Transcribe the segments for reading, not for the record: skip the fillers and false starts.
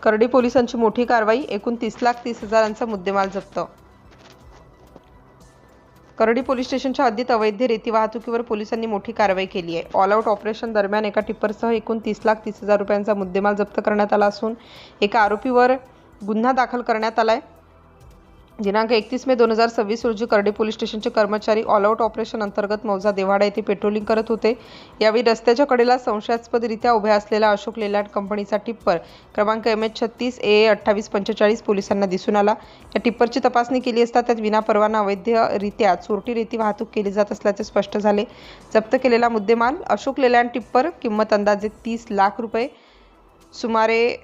करडी पोलिसांची मोठी कारवाई, एकूण 30,30,000चा मुद्देमाल जप्त। करडी पोलीस स्टेशनच्या हद्दीत अवैध रेती वाहतुकीवर पोलिसांनी मोठी कारवाई केली आहे। ऑल आउट ऑपरेशन दरम्यान एका टिप्परसह एकूण 30,30,000 रुपयांचा मुद्देमाल जप्त करण्यात आला असून एका आरोपीवर गुन्हा दाखल करण्यात आलाय। दिनांक 31 मे 2026 रोजी करडी पोलीस स्टेशनचे कर्मचारी ऑल आउट ऑपरेशन अंतर्गत मौजा देवाडा येथे पेट्रोलिंग करत होते। यावेळी रस्त्याच्या कडेला संशयास्पदरित्या उभ्या असलेला अशोक लेलँड कंपनीचा टिप्पर क्रमांक MH36 AA 2845 पोलिसांना दिसून आला। या टिप्परची तपासणी केली असता त्यात विनापरवाना अवैधरित्या चोरटी रेती वाहतूक केली जात असल्याचे स्पष्ट झाले। जप्त केलेला मुद्देमाल अशोक लेलँड टिप्पर, किंमत अंदाजे 30 लाख रुपये, सुमारे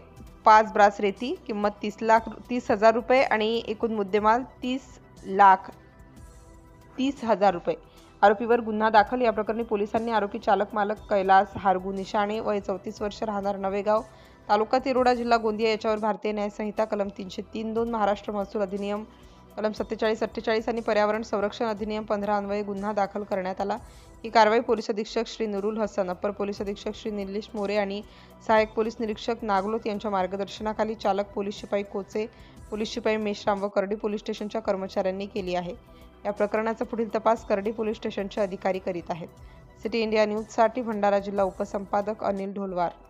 5 ब्रास रेती, किंमत 30,000 रुपये आणि एकूण मुद्देमाल 30,30,000 रुपये। आरोपीवर गुन्हा दाखल। या प्रकरणी पोलिसांनी आरोपी चालक मालक कैलास हारगू निशाणे, वय 34 वर्ष, राहणार नवेगाव, तालुका तिरोडा, जिल्हा गोंदिया याच्यावर भारतीय न्याय संहिता कलम 303(2), महाराष्ट्र महसूल अधिनियम कलम 4748 आणि पर्यावरण संरक्षण अधिनियम 15 अन्वये गुन्हा दाखल करण्यात आला। ही कारवाई पोलीस अधीक्षक श्री नुरुल हसन, अप्पर पोलीस अधीक्षक श्री निलेश मोरे आणि सहाय्यक पोलीस निरीक्षक नागलोत यांच्या मार्गदर्शनाखाली चालक पोलीस शिपाई कोचे, पोलीस शिपाई मेश्राम व करडी पोलीस स्टेशनच्या कर्मचाऱ्यांनी केली आहे। या प्रकरणाचा पुढील तपास करडी पोलीस स्टेशनचे अधिकारी करीत आहेत। सिटी इंडिया न्यूजसाठी भंडारा जिल्हा उपसंपादक अनिल ढोलवार।